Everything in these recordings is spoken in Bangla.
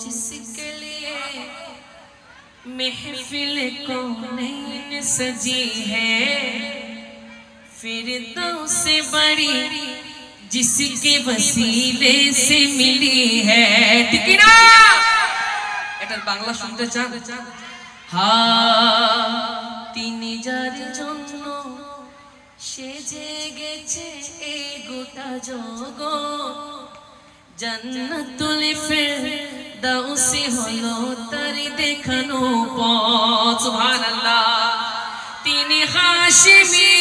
جس کے لیے محفل کونین سجی ہے، فردوس سے بڑی جس کے وسیلے سے ملی ہے۔ ٹھیک نا؟ এটার বাংলা শুনতে চান? তিনি যার জন্য সেজে গেছে এই গোটা জগৎ, জান্নাতুল ফেরদাউস হলো তার দেখানো পথ। সুবহানাল্লাহ। তিনি হাশিমি,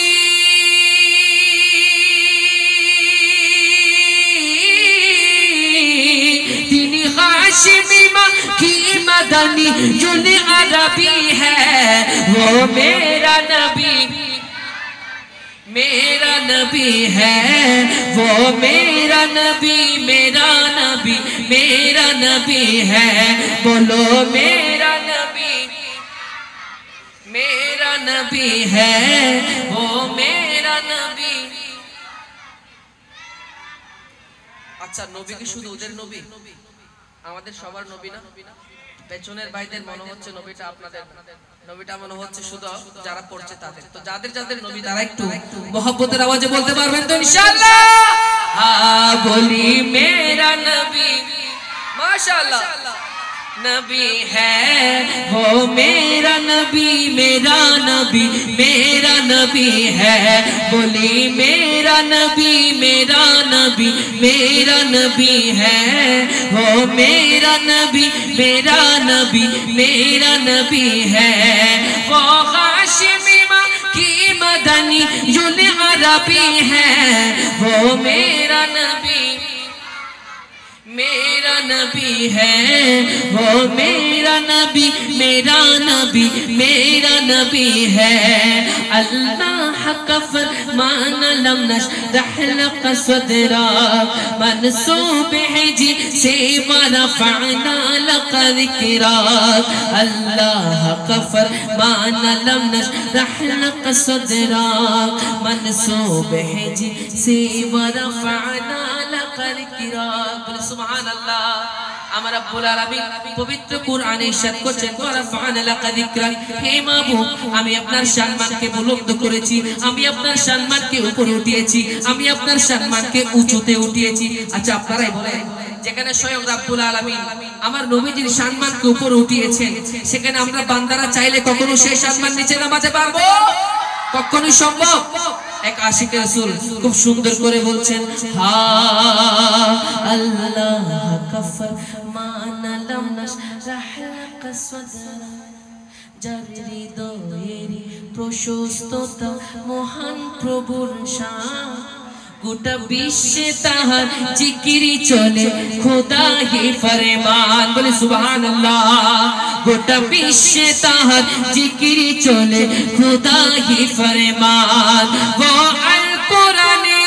তিনি হাশিমি کی مدنی جن عربی ہے، وہ میرا نبی، میرا نبی ہے، وہ میرا نبی، میرا نبی، میرا نبی ہے، بولو میرا نبی، میرا نبی ہے، وہ میرا نبی۔ আচ্ছা, নবী কি শুধু ওদের নবী? আমাদের সবার নবী না? পেছনের ভাইদের মনে হচ্ছে নবীটা আপনাদের, নবীটা মনে হচ্ছে শুধু যারা পড়ছে তাদের। তো যাদের যাদের নবী তারা একটু মোহব্বতের আওয়াজে বলতে পারবেন তো ইনশাআল্লাহ? হ্যাঁ, বলি মেরা নবী মাশাআল্লাহ नबी है, वो मेरा नबी, मेरा नबी, मेरा नबी है, बोली मेरा नबी, मेरा नबी, मेरा नबी है, वो मेरा नबी, मेरा नबी, मेरा नबी है, वो हाशिमी की मदनी जुल अरबी है, वो मेरा नबी, मेरा नबी है, वो मेरा नबी, मेरा नबी, मेरा नबी है। अल्लाह का फरमान लम नशरह लक सदरक, मनसूब है जी से वरफअना लक ज़िक्रक। अल्लाह का फरमान लम नशरह लक सदरक, मनसूब है जी से वरफअना लक ज़िक्रक। সুবহানাল্লাহ। আমার রব্বুল আলামিন পবিত্র কোরআনে ইরশাদ করেছেন, ওয়ারাফা'না লাকা যিকরাক, হে মাবুদ আমি আপনার সম্মানকে বুলন্দ করেছি, আমি আপনার সম্মানকে উপরে উঠিয়েছি, আমি আপনার সম্মানকে উঁচুতে উঠিয়েছি। আচ্ছা, আপনারাই বলেন, যেখানে স্বয়ং রব্বুল আলামিন আমার নবীজির সম্মানকে উপরে উঠিয়েছেন, সেখানে আমরা বান্দারা চাইলে কখনো সেই সম্মান নিচে নামাতে পারবো? কখনো সম্ভব? এক আশিক রাসূল খুব সুন্দর করে বলছেন, হা আল্লাহ কা ফরমান লাম নশরাহ লাক সদরক, যার হৃদয়ের প্রশস্ততা মহান প্রভুর শান, গোটা বিশ্বে তাহার জিকিরি চলে খোদাহি ফরমান। বলে সুবহানাল্লাহ। গোটা বিশ্বে তাহার জিকিরি চলে খোদাহি ফরমান। वो अल कुरानी,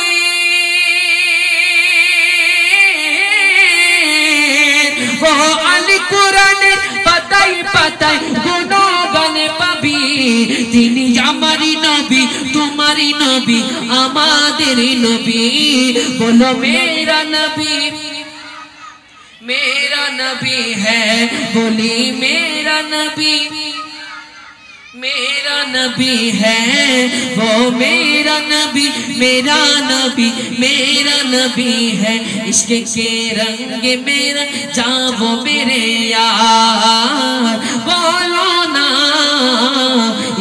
वो अल कुरानी পাতায় পাতায় গুণগান পাবি, তিনি আমারই নবী, তোমারই নবী, আমাদের নবী। বলো মেরা নবী, मेरा नबी है, बोली मेरा नबी, मेरा नबी है, वो मेरा नबी, मेरा नबी, मेरा नबी है। इश्क के रंग मेरा जाओ मेरे यार, बोलो ना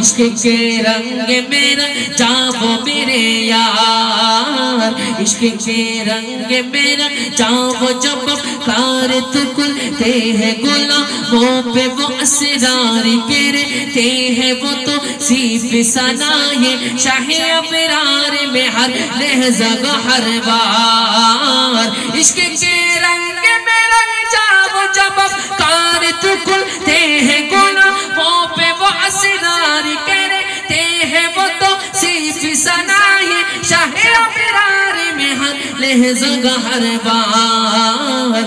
इश्क के रंग मेरा जाओ मेरे यार, इश्क के रंग मेरा जाओ जब कार तो खुलते हैं गुलामों पे वो असरार गिरते हैं, वो तो सीफ सनाए शाहे अबरार में हर लहज़ा हर बार। इश्क के रंग में रंग जाओ जब कार तो खुलते हैं गुलामों पे वो असरार गिरते हैं, वो तो सीफ सनाए शाहे अबरार में हर लहज़ा हर बार।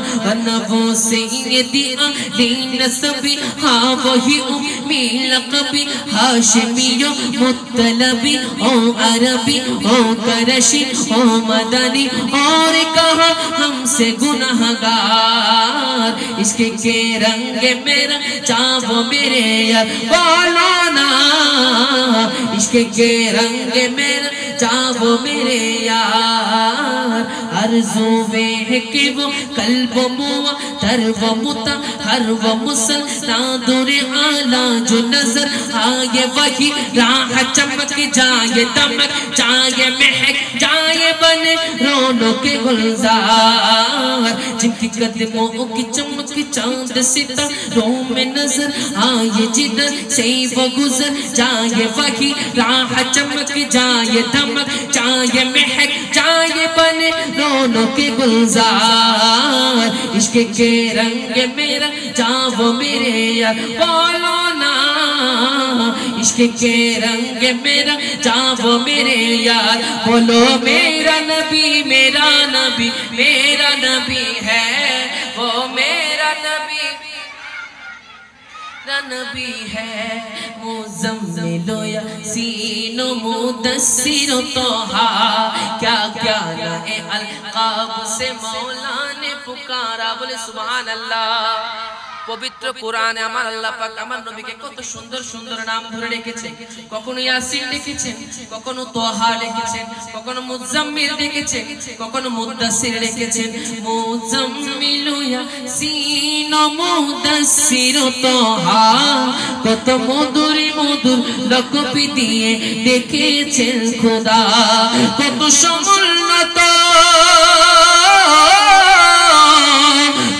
वो सैयदी अली नसबी, हाँ वही उम्मी लक़बी, हाशिमी मुत्तलबी, ओ अरबी, ओ करशी, ओ मदनी, और कहा हमसे गुनहगार। इश्क के रंग मेरा चाहो मेरे यार बोलो ना इश्क के रंग मेरा चाहो मेरे यार अर्ज़ू में है कि वो कल्ब मुआ तर वो मुता हर वो मुसल नादुरे आला जो नजर आए वही राह चमक जाए दमक जाए महक जाए बने रोनों के गुलजार जिनकी कदमों की चमक चांद सितारों में नजर आए जिधर से वो गुजर जाए वही राह चमक जाए दमक जाए महक जाए बने रोनों के गुलजार इश्क के रंग मेरा जाओ मेरे यार बोलो ना इश्क के रंग मेरा जाओ मेरे यार बोलो मेरा नबी मेरा नबी है वो मेरा नबी है मुज़म्मिलो यासीनो मुदस्सिरो तोहा क्या क्या नए अलकाब से मौला ने पुकारा बोले सुभान अल्लाह पवित्र कुराने আমার আল্লাহ পাক আমার নবীকে কত সুন্দর সুন্দর নাম ধরে রেখেছে কখনো ইয়াসিন লিখেছেন কখনো তোহা লিখেছেন কখনো মুজাম্মিল লিখেছেন কখনো মুদাসসির লিখেছেন মুজাম্মিলু ইয়াসিন মুদাসসির তোহা কত মধুর মধুর লকব দিয়ে দেখেছেন খোদা কত সমুন্নত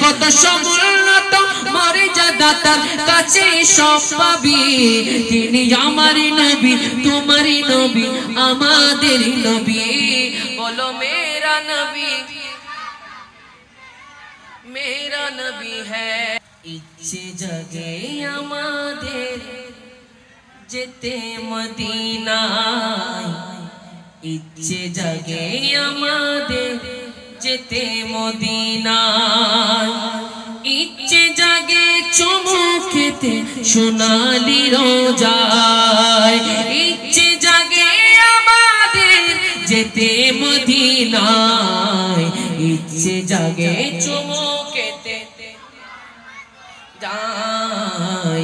কত সমুন্নত মর্যাদার কাছে সব পাবি তিনি আমার নবী তোমার নবী আমাদের নবী বলো মেরা নবী হ্যাঁ ইচ্ছে জাগে আমাদের যেতে মদিনায় ইচ্ছে জাগে আমাদের যেতে মদিনায় ইচ্ছে জাগে চুমু খেতে সোনালি রোজায় ইচ্ছে জাগে আমাদের যেতে মদিনায় ইচ্ছে জাগে চুমু খেতে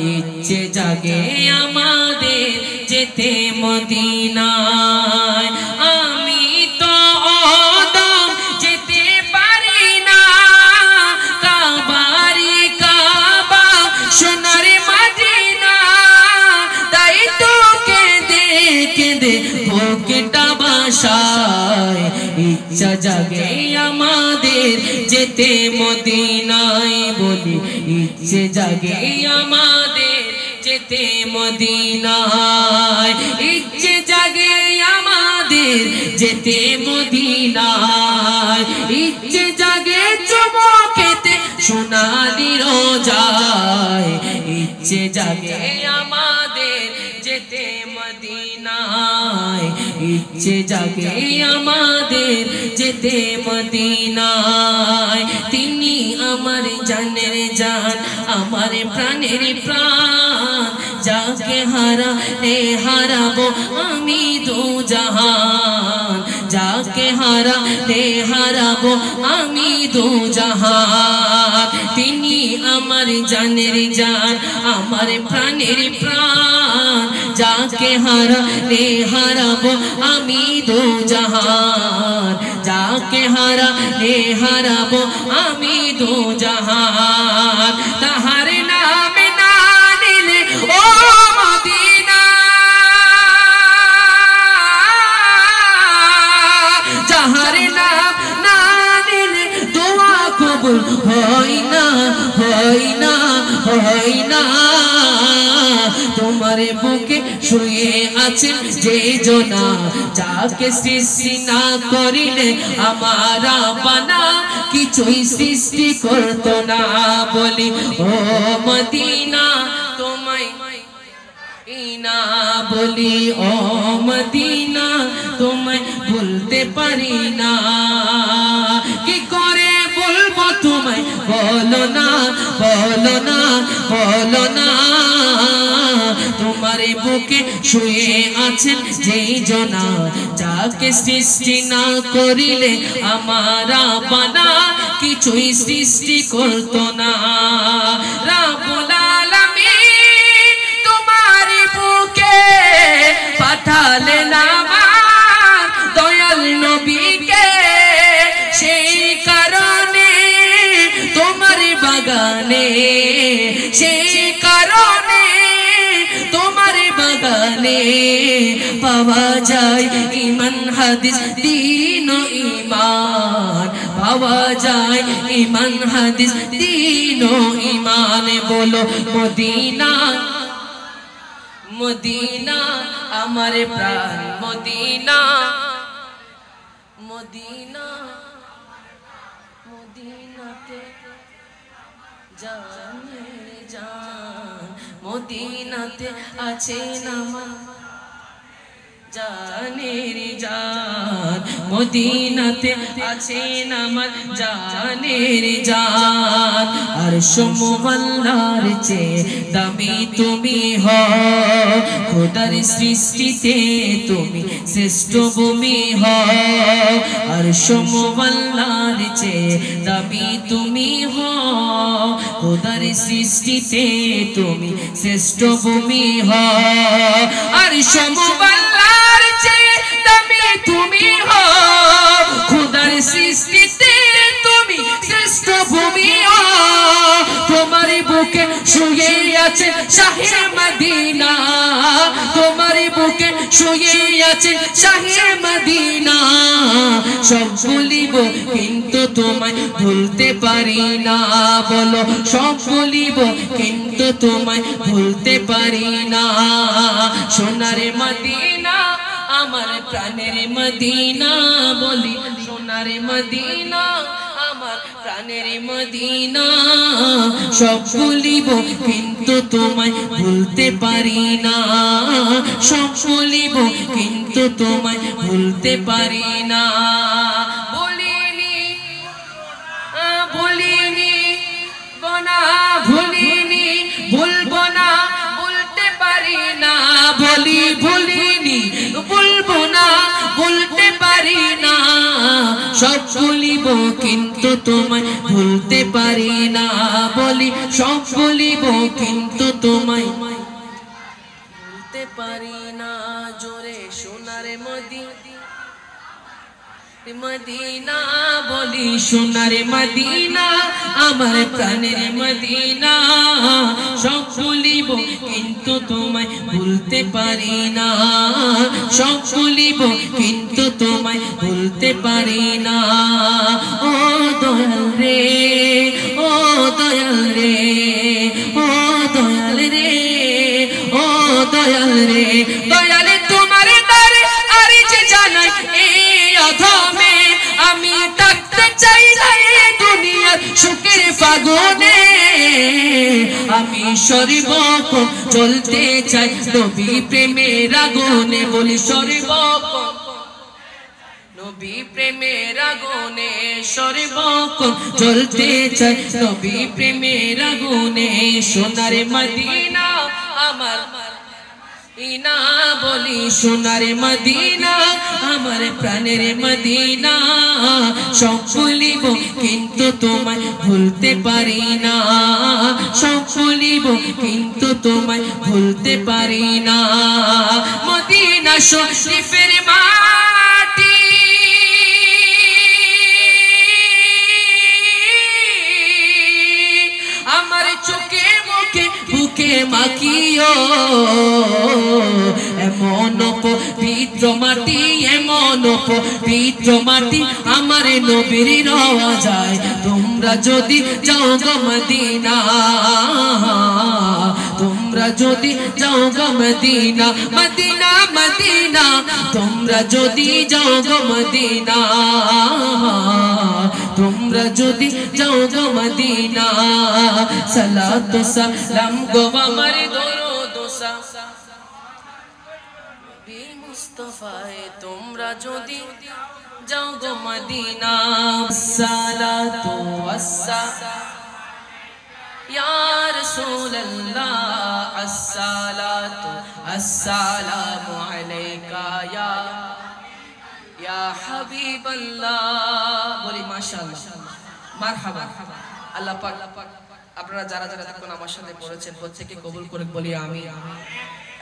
ইচ্ছে জাগে আমাদের যেতে মদিনায় আমি তো ওদম যেতে পারি না কাবারি কাবা সোনার মদিনা তাই তো কেঁদে কেঁদে বুকটা বাসায় ইচ্ছা জাগে আমাদের যেতে মদিনায় বলি ইচ্ছে জাগে আমাদের যেতে মদিনায় ইচ্ছে জাগে আমাদের যেতে মদিনায় ইচ্ছে জাগে চুমুকেতে সোনালি রোজায় ইচ্ছে জাগে আমাদের যেতে মদিনায় ইচ্ছে জাগে আমাদের যেতে মদিনায় তিনি আমার জানের জান আমার প্রাণের প্রাণ যাকে হারালে হারাবো আমি দু জাহান যাকে হারালে হারাবো আমি দু জাহান তিনি আমার জানের জান আমার প্রাণের প্রাণ যাকে হারালে হারাবো আমি দু জাহান যাকে হারালে হারাবো আমি দু জাহান তাহার নামে না নিলে ও মদিনা যাহার নাম না নিলে দোয়া কবুল হয় না তোমার বুকে শুয়ে আছেন যে জনা যাকে সৃষ্টি না করিলে আমারা বানা কিছুই সৃষ্টি করতো না বলি ও মদিনা তোমায় ইনা বলি ও মদিনা তোমায় ভুলতে পারি না কি করে বলবো তোমায় বলো না তোমার তোমার বুকে শুয়ে আছেন যেই জনা যাকে সৃষ্টি না করিলে আমারা বানা কিছুই সৃষ্টি করতো না রব্বুল আলামিন তোমার বুকে পাঠালেন আমার দয়াল নবীকে সেই কারণে তোমার বাগানে সেই কারণে তোমার বাগানে পাওয়া যায় ঈমান হাদিস দ্বীন ও ঈমান পাওয়া যায় ঈমান হাদিস দ্বীন ও ঈমান বলো মদিনা মদিনা আমার প্রাণ মদিনা মদিনা মদিনাতে জানে জান মদিনাতে আছেন আমার জানের জান মদিনাতে আছেন আমার জানের জান আরশ মুআল্লার চেয়ে দামি তুমি হও খোদার সৃষ্টিতে তুমি শ্রেষ্ঠ ভূমি হও আরশ মুআল্লার চেয়ে দামি তুমি হও খোদার সৃষ্টিতে তুমি শ্রেষ্ঠ ভূমি হও আরশ মুআল্লার চেয়ে দামি তুমি হও খোদার সৃষ্টিতে তুমি শ্রেষ্ঠ ভূমি হও তোমার বুকে শুয়ে আছে শাহে মদিনা তোমার বুকে শুয়ে আছে শাহে মদিনা সব ভুলিব কিন্তু তোমায় ভুলতে পারি না বলো সব ভুলিব কিন্তু তোমায় ভুলতে পারি না সোনার মদিনা আমার প্রাণের মদিনা বলি সোনার মদিনা আমার প্রাণের মদিনা সব ভুলিব কিন্তু তোমায় ভুলতে পারি না সব ভুলিব কিন্তু তোমায় ভুলতে পারি না বলিনি বলিনি বনা ভুলিনি ভুলবো না বলতে পারি না বলি ভুলিনি ভুলবো না বলতে পারি না সব ভুলিব কিন্তু তোমায় ভুলতে পারি না বলি সব ভুলিব কিন্তু তোমায় ভুলতে পারি না জোরে সোনার মদিনা বলি সোনার মদিনা আমার প্রাণের মদিনা সব ভুলিব কিন্তু তোমায় ভুলতে পারি না সব ভুলিব কিন্তু তোমায় ভুলতে পারি না ও দয়াল রে ও দয়াল রে ও দয়াল রে ও দয়াল রে দয়াল তোমার দ্বারে আরজ জানাই এই অধমে আমি থাকতে চাই না এই দুনিয়ার সুখের ফাগুনে আমি সর্বক্ষণ চলতে চাই নবী প্রেমের আগুনে বলি সর্বক্ষণ নবী প্রেমের আগুনে সর্বক্ষণ চলতে চাই নবী প্রেমের আগুনে সোনার মদিনা আমার ইনা বলি সোনার মদিনা আমার প্রাণের মদিনা সব ভুলিব কিন্তু তোমায় ভুলতে পারি না সব ভুলিব কিন্তু তোমায় ভুলতে পারি না মদিনা শরীফের মাটি আমার চোখে মুখে বুকে মাখিও এমন পবিত্র মাটি এমন পবিত্র মাটি আমার নবীর রওজায় তোমরা যদি যাও গো মদিনা তোমরা যদি যাও গো মদিনা মদিনা মদিনা তোমরা যদি যাও গো মদিনা তোমরা যদি যাও গো মদিনা সালাত সালাম গো আমার দরুদ নবী মুস্তাফায়ে তোমরা যদি যাও গো মদিনা সালাতু ওয়াসসালাম ইয়া রাসূলুল্লাহ अस्सलातु अस्सलामु अलैका या हबीबल्लाह। বলি মাশাআল্লাহ, মারহাবা। আল্লাহ পাক আপনারা যারা যারা এখন আমার সাথে পড়েছেন প্রত্যেককে কবুল করে বলি আমি।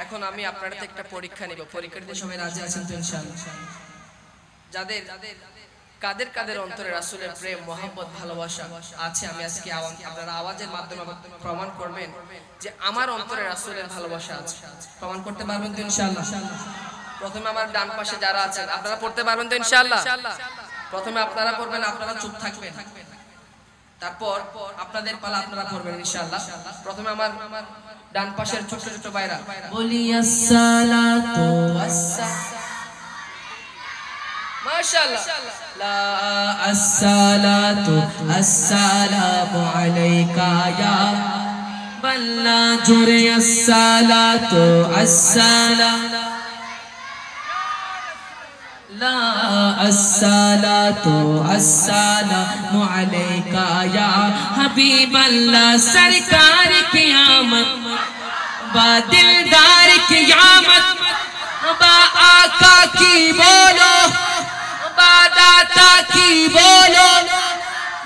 এখন আমি আপনাদের একটা পরীক্ষা নিব, পরীক্ষাতে সবাই রাজি আছেন তো ইনশাআল্লাহ? যাদের কাদের কাদের অন্তরে রাসূলের প্রেম মহব্বত ভালোবাসা আছে, আমি আজকে আপনারা আওয়াজের মাধ্যমে প্রমাণ করবেন যে আমার অন্তরে রাসূলের ভালোবাসা আছে। প্রমাণ করতে পারবেন তো ইনশাআল্লাহ? প্রথমে আমার ডান পাশে যারা আছেন আপনারা পড়তে পারবেন তো ইনশাআল্লাহ? প্রথমে আপনারা পড়বেন, আপনারা চুপ থাকবেন, তারপর আপনাদের পালা, আপনারা পড়বেন ইনশাআল্লাহ। প্রথমে আমার ডান পাশের ছোট ছোট ভাইরা বলি আসসালাতু মাশাআল্লাহ, লা আসসালাতু আসসালামু আলাইকা ইয়া বাল্লা, জোরে আসসালাতু আসসালাম, লা আসসালাতু আসসালামু আলাইকা ইয়া হাবিবাল্লাহ, সরকার কিয়ামত বা দিলদার কিয়ামত বা আকা কি বলো, বা দাতা কি বলো,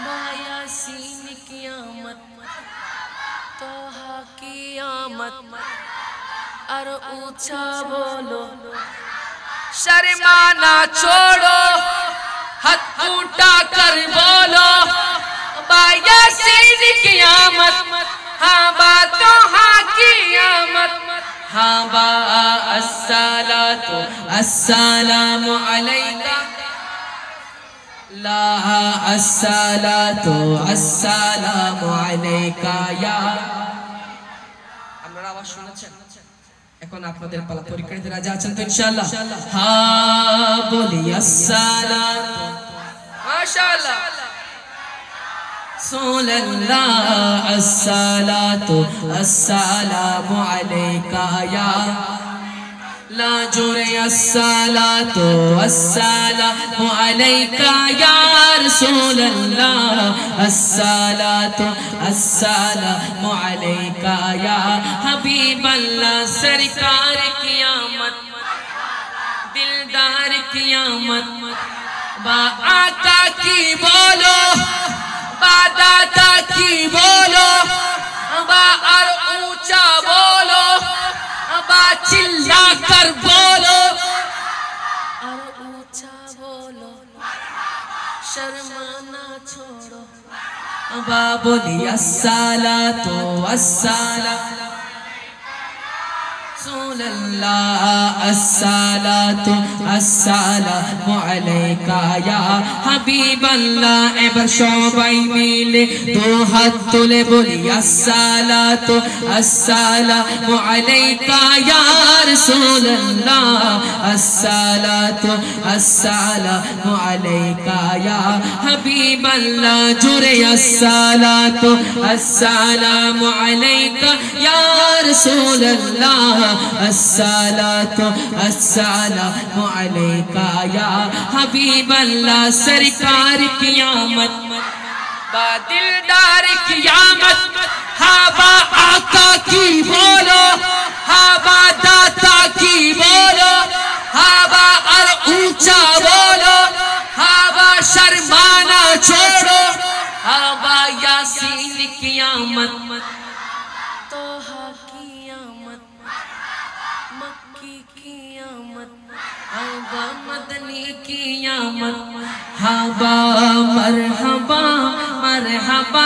বা ইয়াসিন কিয়ামত, তোহা কিয়ামত, আর ऊंचा बोलो, शर्माना छोड़ो, हाथ उठा कर बोलो, बा यासीन कियामत, हाँ बा तोहा कियामत, हाँ बा अस्सलातु अस्सलामु अलैका, ला अस्सलातु अस्सलामु अलैका या। আপনারা আওয়াজ শুনেছেন? এখন আপনাদের পালা, পরীক্ষার্থী রাজি আছেন তো ইনশাআল্লাহ? হ্যাঁ বলি আসসালাতু মাশাআল্লাহ রাসূলুল্লাহ, আসসালাতু আসসালামু আলাইকা ইয়া, লা জোরে আসসালাতু আসসালামু আলাইকা ইয়া রাসূলুল্লাহ, আসসালাতু আসসালামু আলাইকা ইয়া হাবিবাল্লাহ, সরকার কিয়ামত দিলদার কিয়ামত, বা আকা কি বলো, বা দাতা কি বলো, বা আর ऊंचा बोलो, বা চিল্লা কর বলো, আর ऊंचा बोलो, शर्माना छोड़ो, বা বলি আসসালাতু আসসালাম রাসূলুল্লাহ, আসসালাতু আসসালামু আলাইকা ইয়া হাবিবাল্লাহ। এবার সবাই মিলে দু হাত তুলে বলি আসসালাতু আসসালামু আলাইকা ইয়া রাসূলুল্লাহ, আসসালাতু আসসালামু আলাইকা ইয়া হাবিবাল্লাহ, জোরে আসসালাতু আসসালামু আলাইকা ইয়া রাসূলুল্লাহ, আসসালাতু আসসালামু আলাইকা ইয়া হাবিবাল্লাহ, সরকার কিয়ামত বা দিলদার কিয়ামত, হ্যাঁ বা আকা কি বলো, হ্যাঁ বা দাতা কি বলো, হ্যাঁ বা আর ऊंचा बोलो, হ্যাঁ বা শর্মানা छोड़ो, হ্যাঁ বা ইয়াসিন কিয়ামত, তোহা কিয়ামত, मक्की कियामत, हवा मदनी कियामत, हवा मरहबा मरहबा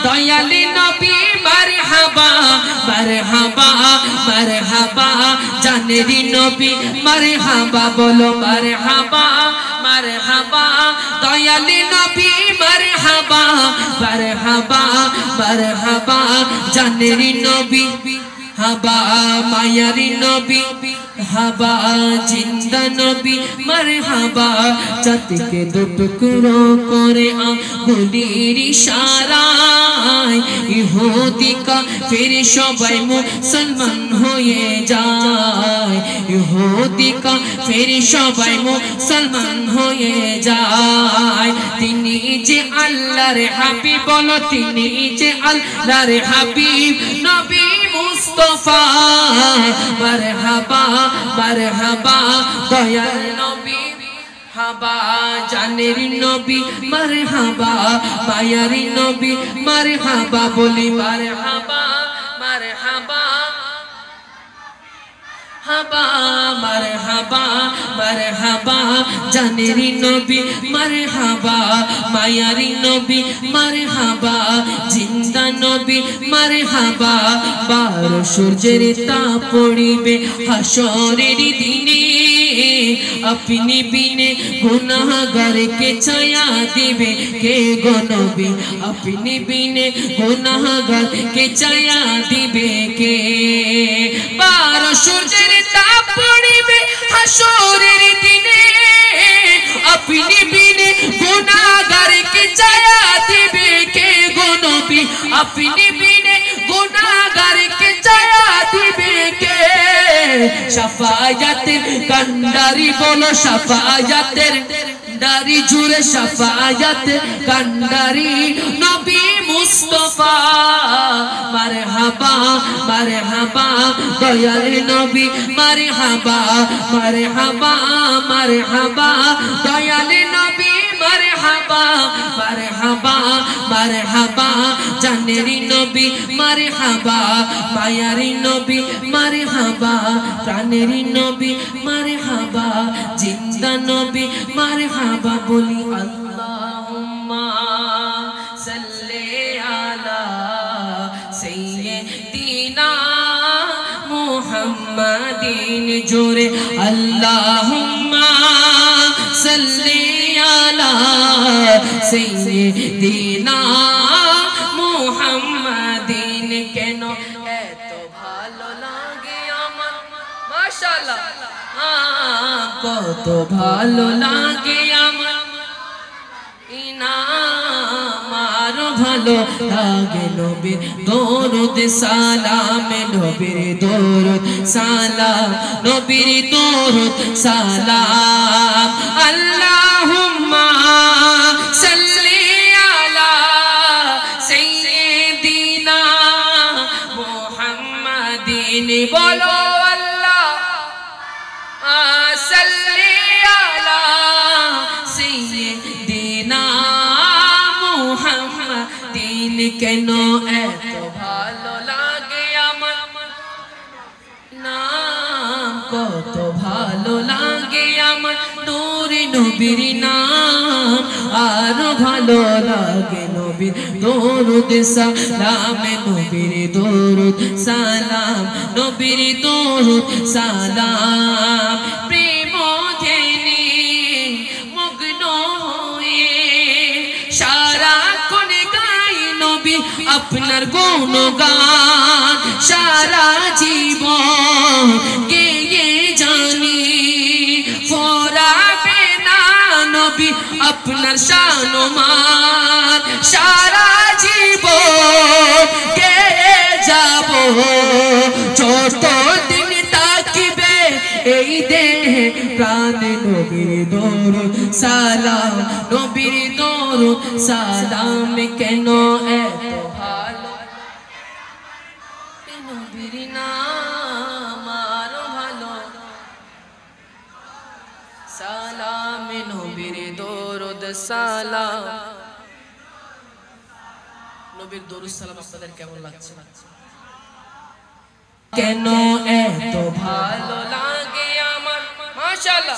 दयाली नबी मरहबा मरहबा मरहबा जानेरी नबी मरहबा, बोलो मरहबा मरहबा दयाली नबी मरहबा मरहबा मरहबा जानेरी नबी, হাবা মায়ারি নবী, হাবা জিন্দা নবী মারহাবা, চাঁদকে দু টুকরো করে আঙ্গুলের ইশারায় ইহুদি কাফির সবাই মুসলমান হয়ে যায় ইহুদি কাফির সবাই মুসলমান হয়ে যায় তিনি যে আল্লাহর হাবিব বলো তিনি যে আল্লাহর হাবিব নবী মুস্তাফা মারহাবা মারহাবা দয়াল নবী হাবা জানের নবী মারহাবা মায়ার নবী মারহাবা বলি মারহাবা মারহাবা হাবা মারহাবা মারহাবা জানের নবী মারহাবা মায়ার নবী মারহাবা জিন্দা নবী মারহাবা বারো সূর্যের তাপ পড়িবে হাসরের দিনে अपनी बिने गुनाहगार के छाया दिबे के गो नबी अपनी बिने गुनाहगार के छाया दिबे के बारो सूर्যের ताप पड़िबे हाशरेर दिने अपनी बिने गुनाहगार के छाया दिबे के गो नबी अपनी बिने गुनाहगार के छाया दिबे के शफाअतेर कंडारी बोलो शफाअतेर कंडारी जुड़े शफाअतेर कंडारी नबी मुस्तफा मरहबा मरहबा दयाल नबी मरहबा मरहबा मरहबा दयाल नबी मरहबा मरहबा मरहबा जानेरी नबी मरहबा मायारी नबी मरहबा प्राणेरी नबी मरहबा जिंदा नबी मरहबा बोली अल्लाहुम्मा सल्ले अला सय्यिदिना मुहम्मदिन जोरे अल्लाहुम्मा सल्ले अला सय्यिदिना मुहम्मदिन केनो एतो भालो लागे आमार माशाअल्लाह কত ভালো লাগে আমার ইনামার ভালো লাগে নবীর দরুদ সালাম নবীর দরুদ সালাম নবীর দরুদ সালাম আল্লাহুম্মা সাল্লি আলা সাইয়্যিদিনা মুহাম্মাদিন বলো सल्ली अला सय्यिदिना मुहम्मदिन केनो एतो भालो लागे आमार नाम कत भालो लागे आमार नूर नबीर नाम आरो भालो लागे नबीर दरूद सालाम नबीर दरूद सालाम नबीर दरूद सालाम আপনার গুণগান সারা জীবন গেয়ে জানি ফরাবে না নবী আপনার শানমান সারা জীবন গেয়ে যাব যতদিন তাকিবে এই দেহে প্রাণে নবীর দরুদ সালাম নবীর দরুদ সালাম কেন এত ভালো নবীর নাম আরো ভালো সালাম নবীর দরুদ সালাম নবীর দরুদ সালাম আপনাদের কেমন লাগছে কেন এত ভালো লাগে আমার মাশাআল্লাহ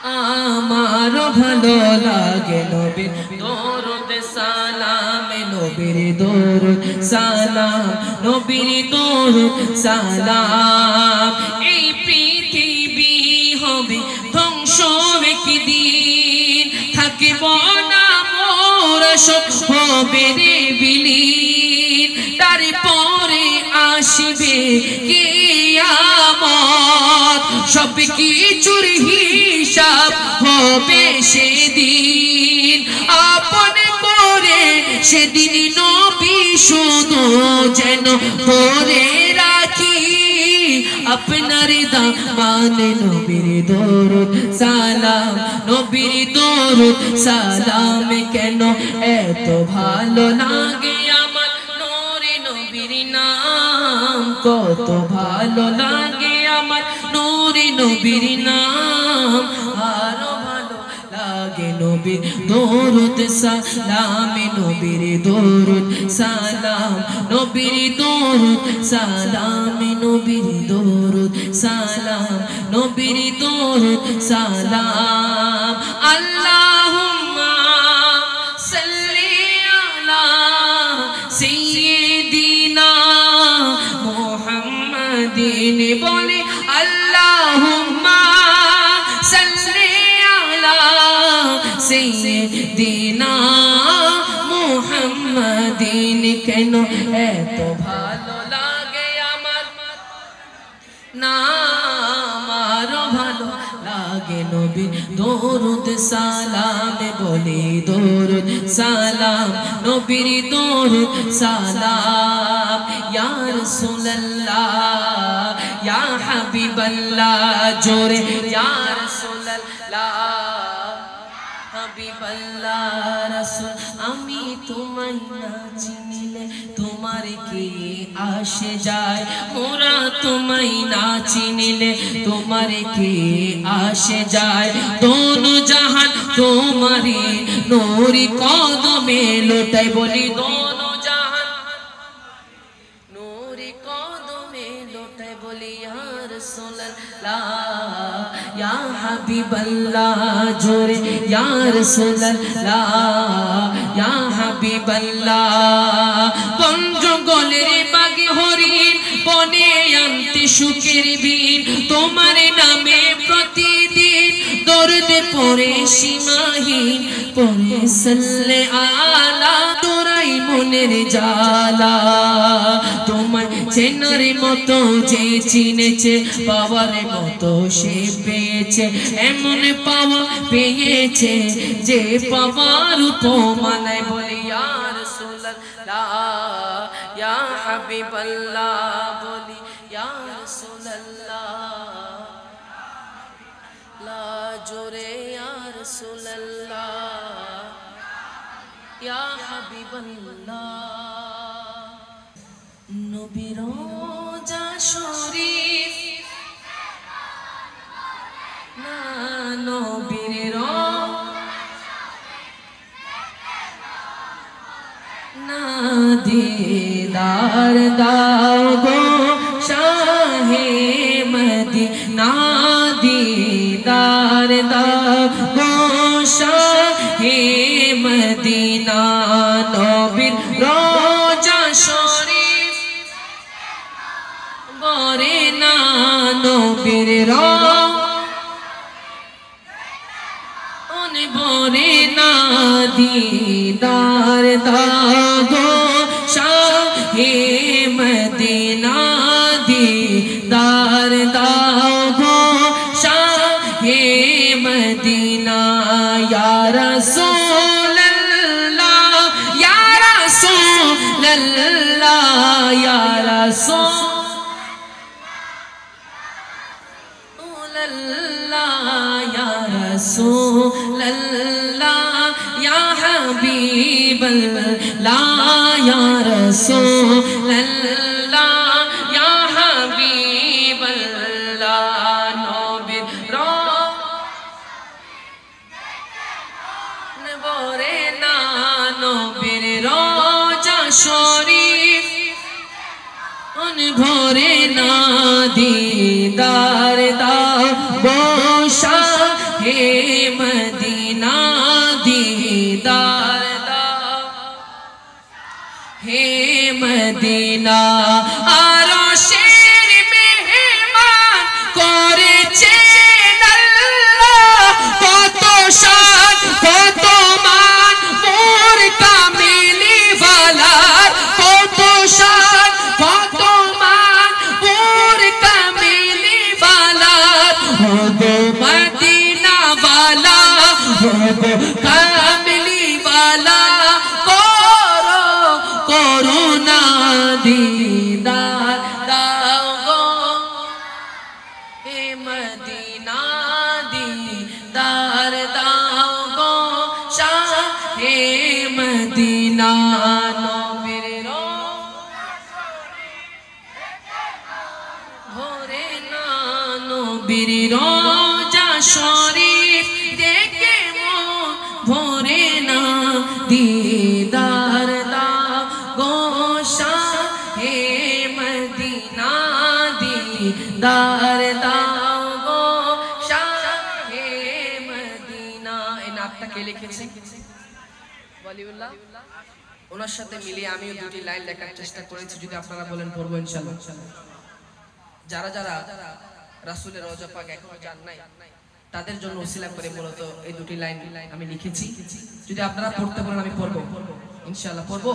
আমারও ভালো লাগে নবীর দরুদ সালাম নবীর দরুদ সালাম নবীর দরুদ সালাম এই পৃথিবী হবে ধ্বংস একদিন থাকিব না মোরা সব হবে রে বিলীন তারপরে আসবে কিয়ামত সব কিছুর হিসাব হবে সেদিন আপন করে সেদিন নবী শুধু যেন পরে রাখি আপনার দামানে নবীর দরুদ সালাম নবীর দরুদ সালাম কেন এত ভালো লাগে আমার নূরে নবীর নাম কত ভালো লাগে আমার নূরে নবীর নাম আরো ভালো লাগে নবীর দরুদ সালাম নবীর দরুদ সালাম নবীর দরুদ সালাম নবীর দরুদ সালাম নবীর দরুদ সালাম আল্লাহুম্মা সাল্লি আলা সাইয়্যিদিনা মুহাম্মাদিন বলে আল্লাহুম্মা সাল্লি আলা সাইয়্যিদিনা মুহাম্মাদিন কেন এত ভালো লাগে আমার নাম আরো ভালো লাগে নবীর দরুদ সালাম বলি দরুদ সালাম নবীর দরুদ সালাম ইয়া রাসূলুল্লাহ ইয়া হাবিবাল্লাহ জোরে ইয়া রাসূলুল্লাহ হাবিবাল্লাহ রাসূল আমি তোমায় না চিনিলে তোমার কি আসে যায় মোরা তোমায় না চিনিলে তোমার কি আসে যায় দোনো জাহান তোমারি নূরি কদমে লোটাই বলি দোনো জাহান নূরি কদমে লোটাই বলি ইয়া রাসূলুল্লাহ ইয়া হাবিবাল্লাহ জোরে ইয়া রাসূলুল্লাহ ইয়া হাবিবাল্লাহ পঞ্জগলের বাগে হরিণ বনে আনতে সুখের বীর তোমার নামে প্রতিদিন দরুদ পড়ে সীমাহীন পড়ে সাল্লে আলা তোরাই মনের জ্বালা তোমার চেনার মতো যে চিনেছে পাওয়ার মতো সে পেয়েছে এমন পাওয়া পেয়েছে যে পাওয়ার উপমানায় বলি ইয়া রাসূলুল্লাহ ইয়া হাবিবাল্লাহ বলি ইয়া রাসূলুল্লাহ লা জোরে ইয়া রাসূলুল্লাহ ইয়া হাবিবাল্লাহ নবীর রওজা শরীফ না নবীর না দিদার দাও গো শাহে মদিনা দিদার দাও গো শাহে মদিনা নবীর রওজা শরীফ বরে না নবীর বরে না দিদার দাগো শাহে মদিনা দিদার দাগো শাহে মদিনা ইয়া রাসূলুল্লাহ ইয়া রাসূলুল্লাহ ইয়া রাসূলুল্লাহ ইয়া রাসূলুল্লাহ ইয়া হাবিবাল্লাহ ইয়া রাসূলুল্লাহ ইয়া হাবিবাল্লাহ নবীর বরে না নবীর রওজা শরীফ ভরে না দিদার দাও গো শাহে মদিনা দিদার দাও হে মদিনা আরশের মেহমান করেছেন আল্লাহ কত শান কত মান মোর কামিলি ওয়ালার কত শান কত মান মোর কামিলি ওয়ালার গো মদিনা ওয়ালা গো কামিলি ওয়ালা কর না দিদার দাও গো হে মদিনা দিদার দাও গো শাহে মদিনা নবীর ভোরে না নবীর রোজা শরীফ দেখে মন ভোরে না দিদার দাও গো শাহে মদিনা দিদার দাও গো শাহে মদিনা। এই নামটা কে লিখেছে? ওয়ালিউল্লাহ। ওনার সাথে মিলিয়ে আমিও দুটি লাইন লেখার চেষ্টা করেছি, যদি আপনারা বলেন পড়বো ইনশাআল্লাহ। যারা যারা রাসূলের রওজা পাক এখনো যান নাই তাদের জন্য ওসিলা করে মূলত এই দুটি লাইন আমি লিখেছি, যদি আপনারা পড়তে বলেন আমি পড়বো ইনশাআল্লাহ। পড়বো।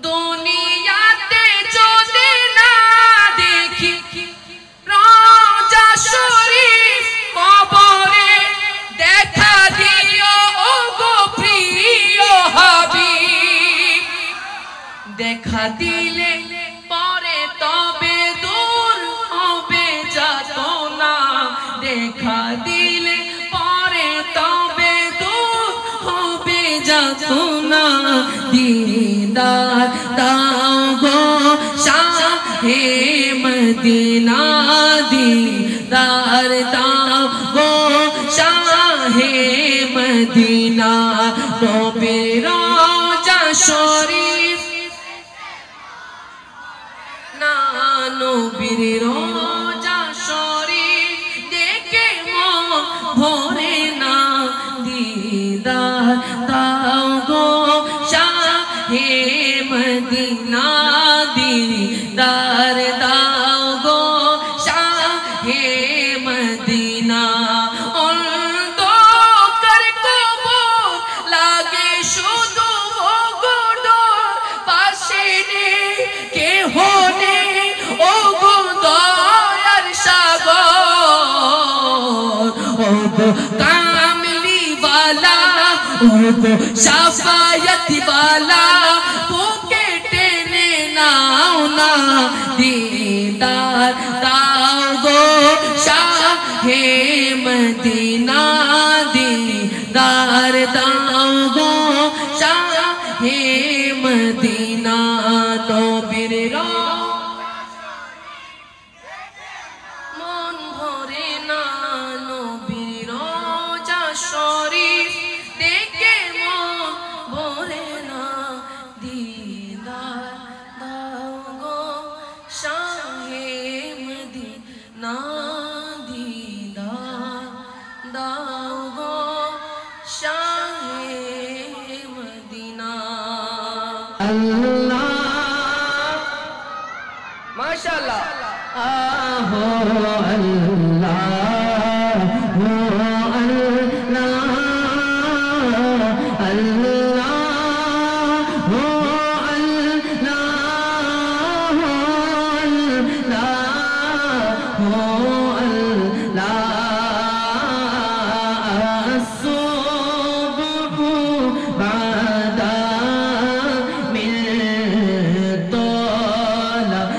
দুনিয়াতে যদি না দেখি রওজা শরীফ কবরে দেখা দিও ও গো প্রিয় হাবিব, দেখা দিলে পরে তবে দূর হবে যাতনা, দেখা দিলে পরে তবে দূর হবে যাতনা, দিদার দাও গো শাহে মদিনা দিদার দাও গো শাহে মদিনা নবীর রওজা শরীফ না নবীর রওজা শরীফ দেখে মন ভরে না দিদার দাও গো শাহে মদিনা দিদার দাও গো শাহে মদিনা। অন্ধকার কবর লাগে শুধু গোডর পাশে নেই কেহ নেই ও গো দয়ার সাগর, ও গো কামলি ওয়ালা ও গো শাফায়াত ওয়ালা বুকে টেনে নাও না দিদার দাও গো শাহে মদিনা দিদার দাও গো শাহে মদিনা নবীর মন ভরে না নবীর রওজা শরীফ দেখে মন ভরে না দিদার দাও গো শাহে মদিনা দিদার দাও গো শাহে মদিনা। আল্লাহ মাশাআল্লাহ আহো আল্লাহ হো আল্লাহ আল্লাহ হো আল্লাহ হো আল্লাহ الصبح بعد من طلعته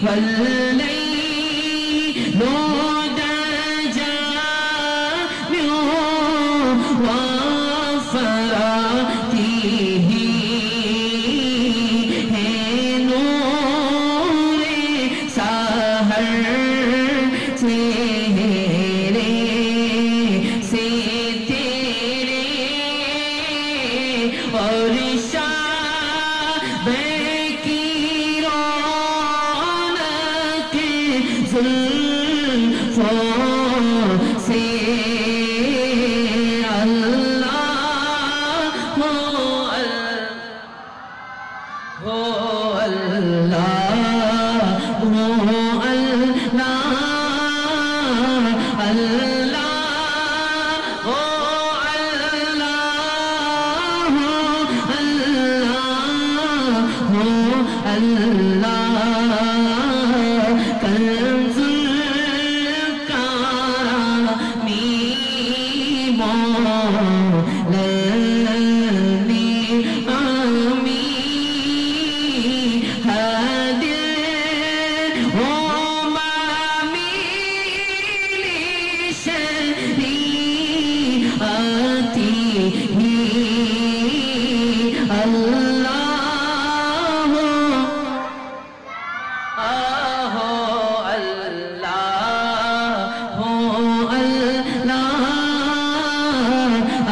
والليل دجى من وفراته نور سحر چہرے سے تیرے اور شب کی رونق زلفوں سے اللہ ہو اللہ ہو اللہ اللہ ہو اللہ ہو اللہ کنز الکرامی مولا اللہ آہو اللہ ہو اللہ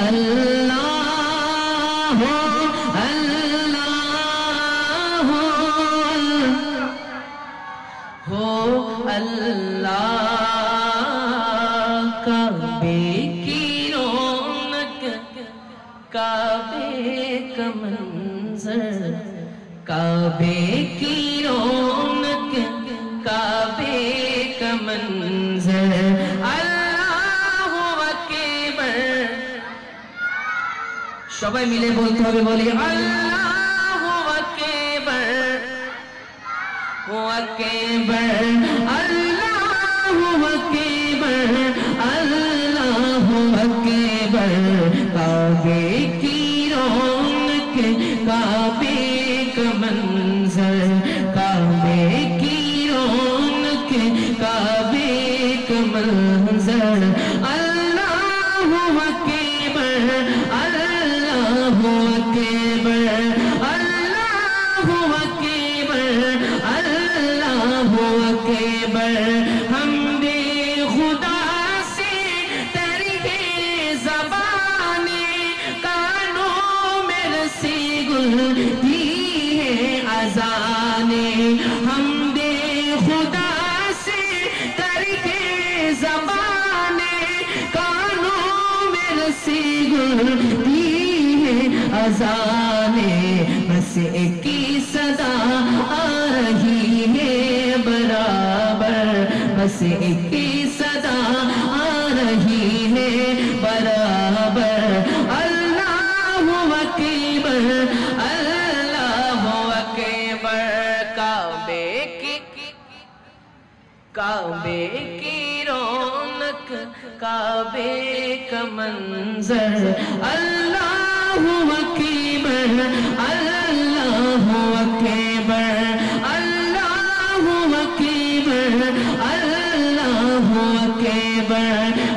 اللہ ہو اللہ ہو اللہ کعبے کی رونق کعبے کا منظر کعبے کی رونق کعبے کا منظر اللہ اکبر সবাই মিলে বলতে হবে বলি আল্লাহু আকবার আকবার আল্লাহু আকবার আল্লাহু আকবার কাবে কি রৌনক কাবে का मंजर काबे की रौनक काबे का मंजर अल्लाहु अकबर अल्लाहु अकबर अल्लाहु अकबर अल्लाहु अकबर हमदे खुदा से तरके ज़बाने कानों में रसी गुलती है अज़ाने हमदे खुदा से तरके ज़बाने कानों में रसी गुलती है अज़ाने बस एक ही सदा आ रही है बराबर बस एक ही सदा आ रही है बराबर अल्लाहु अकबर अल्लाहु अकबर काबे की रौनक काबे का मंजर अल्लाहु अकबर अल्लाहु अकबर अल्लाहु अकबर अल्लाहु अकबर